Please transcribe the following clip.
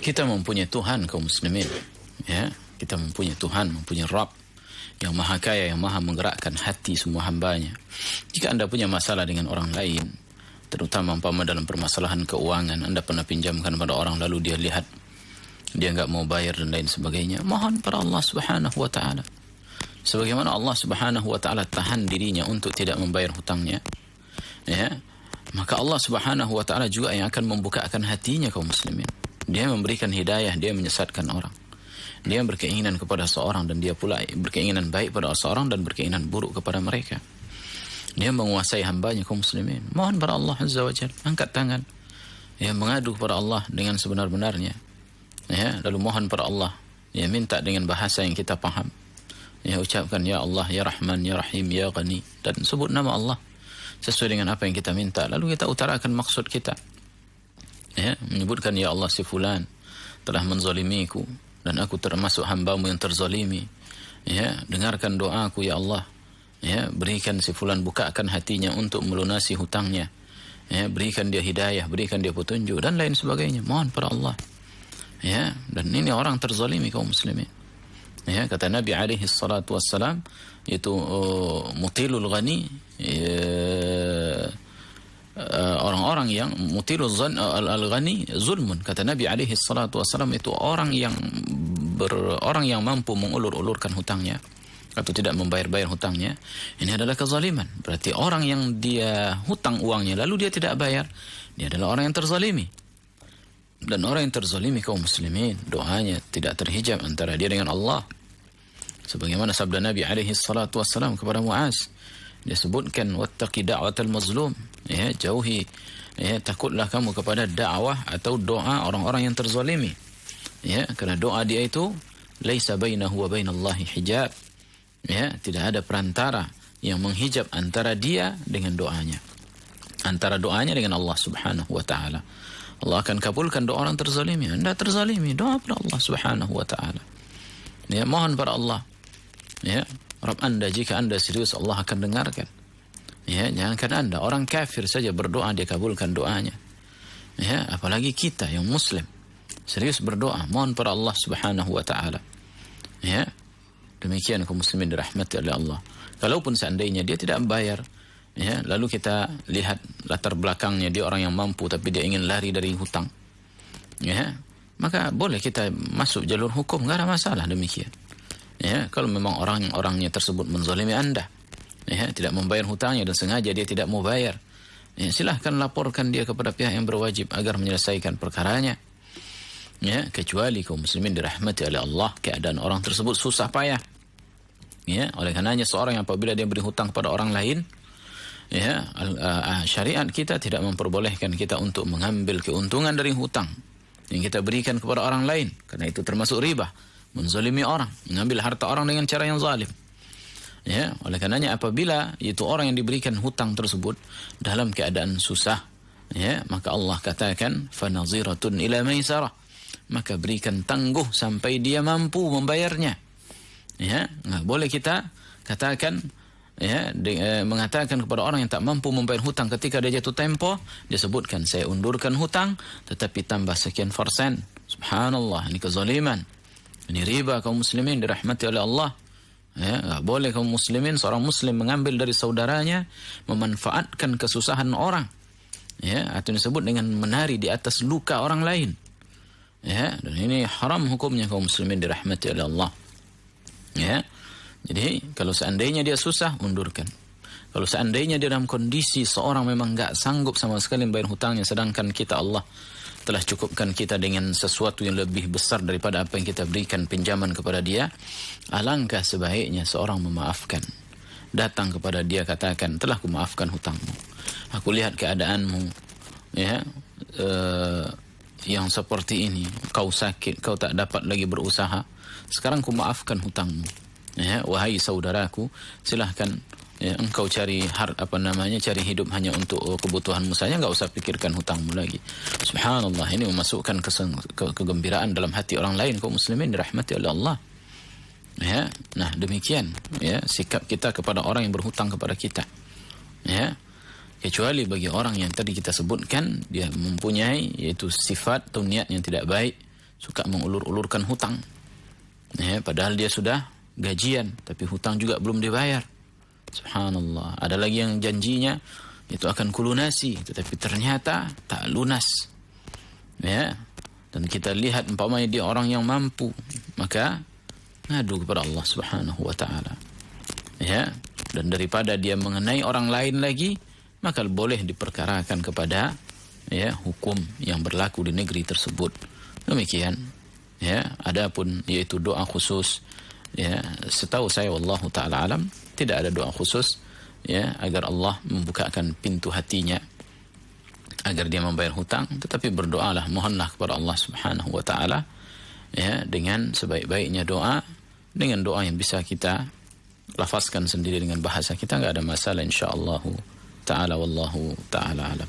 Kita mempunyai Tuhan kaum muslimin, ya. Kita mempunyai Tuhan, mempunyai Rabb yang maha kaya, yang maha menggerakkan hati semua hambanya. Jika Anda punya masalah dengan orang lain, terutama umpama dalam permasalahan keuangan, Anda pernah pinjamkan pada orang lalu dia lihat dia enggak mau bayar dan lain sebagainya, mohon pada Allah Subhanahu wa taala. Sebagaimana Allah Subhanahu wa taala tahan dirinya untuk tidak membayar hutangnya, ya, maka Allah Subhanahu wa taala juga yang akan membukakan hatinya kaum muslimin. Dia memberikan hidayah, dia menyesatkan orang. Dia berkeinginan kepada seorang dan dia pula berkeinginan baik pada seorang dan berkeinginan buruk kepada mereka. Dia menguasai hambanya kaum muslimin. Mohon pada Allah Azza wa Jalla, angkat tangan, ya, mengadu kepada Allah dengan sebenar-benarnya. Ya, lalu mohon pada Allah, ya, minta dengan bahasa yang kita paham. Ya, ucapkan ya Allah, ya Rahman, ya Rahim, ya Ghani, dan sebut nama Allah sesuai dengan apa yang kita minta. Lalu kita utarakan maksud kita. Ya, menyebutkan ya Allah, si fulan telah menzalimiku dan aku termasuk hambamu yang terzalimi. Ya, dengarkan doaku ya Allah. Ya, berikan si fulan, bukakan hatinya untuk melunasi hutangnya. Ya, berikan dia hidayah, berikan dia petunjuk dan lain sebagainya. Mohon pada Allah. Ya, dan ini orang terzalimi kaum muslimin. Ya, kata Nabi alaihi salatu wassalam, itu mutilul ghani, orang-orang yang mutilul al-ghani zulmun. Kata Nabi alaihi salatu wassalam, itu orang yang mampu mengulur-ulurkan hutangnya atau tidak membayar-bayar hutangnya, ini adalah kezaliman. Berarti orang yang dia hutang uangnya lalu dia tidak bayar, dia adalah orang yang terzalimi. Dan orang yang terzalimi kaum muslimin, doanya tidak terhijab antara dia dengan Allah. Sebagaimana sabda Nabi alaihi salatu wassalam kepada Muaz, dia sebutkan wattaqi da'watal mazlum, ya, jauhi, ya, takutlah kamu kepada dakwah atau doa orang-orang yang terzalimi. Ya, karena doa dia itu laisa bainahu wa bainallahi hijab. Ya, tidak ada perantara yang menghijab antara dia dengan doanya. Antara doanya dengan Allah Subhanahu wa taala. Allah akan kabulkan doa orang terzalimi. Anda terzalimi, doa pada Allah Subhanahu wa taala. Ya, mohon pada Allah. Ya, Rabb Anda, jika Anda serius, Allah akan dengarkan. Ya, jangankan Anda, orang kafir saja berdoa dia kabulkan doanya. Ya, apalagi kita yang muslim serius berdoa, mohon pada Allah Subhanahu wa taala. Ya, demikian kaum muslimin dirahmati oleh Allah. Kalaupun seandainya dia tidak membayar, ya, lalu kita lihat latar belakangnya, dia orang yang mampu tapi dia ingin lari dari hutang, ya, maka boleh kita masuk jalur hukum, enggak ada masalah demikian. Ya, kalau memang orang-orangnya tersebut menzalimi Anda, ya, tidak membayar hutangnya dan sengaja dia tidak mau bayar, ya, silahkan laporkan dia kepada pihak yang berwajib agar menyelesaikan perkaranya. Ya, kecuali kaum muslimin dirahmati oleh Allah, keadaan orang tersebut susah payah. Ya, oleh karenanya seorang yang apabila dia beri hutang kepada orang lain, ya, syariat kita tidak memperbolehkan kita untuk mengambil keuntungan dari hutang yang kita berikan kepada orang lain, karena itu termasuk riba, menzalimi orang, mengambil harta orang dengan cara yang zalim. Ya, oleh karenanya apabila itu orang yang diberikan hutang tersebut dalam keadaan susah, ya, maka Allah katakan fanaziratun ila maisarah, maka berikan tangguh sampai dia mampu membayarnya. Ya, nggak boleh kita katakan, ya, mengatakan kepada orang yang tak mampu membayar hutang ketika dia jatuh tempo, dia sebutkan saya undurkan hutang tetapi tambah sekian persen. Subhanallah, ini kezaliman, ini riba kaum muslimin dirahmati oleh Allah. Ya, nggak boleh kaum muslimin, seorang muslim mengambil dari saudaranya, memanfaatkan kesusahan orang, ya, atau disebut dengan menari di atas luka orang lain. Ya, dan ini haram hukumnya kaum muslimin dirahmati oleh Allah. Ya, jadi kalau seandainya dia susah, undurkan. Kalau seandainya dia dalam kondisi seorang memang enggak sanggup sama sekali membayar hutangnya, sedangkan kita, Allah telah cukupkan kita dengan sesuatu yang lebih besar daripada apa yang kita berikan pinjaman kepada dia, alangkah sebaiknya seorang memaafkan. Datang kepada dia, katakan, telah ku maafkan hutangmu. Aku lihat keadaanmu, ya, yang seperti ini, kau sakit, kau tak dapat lagi berusaha. Sekarang ku maafkan hutangmu. Ya, wahai saudaraku, silahkan, ya, engkau cari cari hidup hanya untuk kebutuhanmu saja, enggak usah pikirkan hutangmu lagi. Subhanallah, ini memasukkan kegembiraan dalam hati orang lain kaum muslimin dirahmati oleh Allah. Ya, nah demikian, ya, sikap kita kepada orang yang berhutang kepada kita. Ya, kecuali bagi orang yang tadi kita sebutkan dia mempunyai yaitu sifat atau niat yang tidak baik, suka mengulur-ulurkan hutang. Ya, padahal dia sudah gajian, tapi hutang juga belum dibayar. Subhanallah. Ada lagi yang janjinya itu akan kulunasi, tetapi ternyata tak lunas. Ya. Dan kita lihat umpamanya dia orang yang mampu, maka ngadu kepada Allah Subhanahu wa taala. Ya. Dan daripada dia mengenai orang lain lagi, maka boleh diperkarakan kepada ya hukum yang berlaku di negeri tersebut. Demikian. Ya, adapun yaitu doa khusus, ya, setahu saya wallahu taala alam tidak ada doa khusus ya agar Allah membukakan pintu hatinya agar dia membayar hutang, tetapi berdoalah, mohonlah kepada Allah Subhanahu wa taala ya dengan sebaik-baiknya doa, dengan doa yang bisa kita lafazkan sendiri dengan bahasa kita, enggak ada masalah insyaallah taala wallahu taala alam.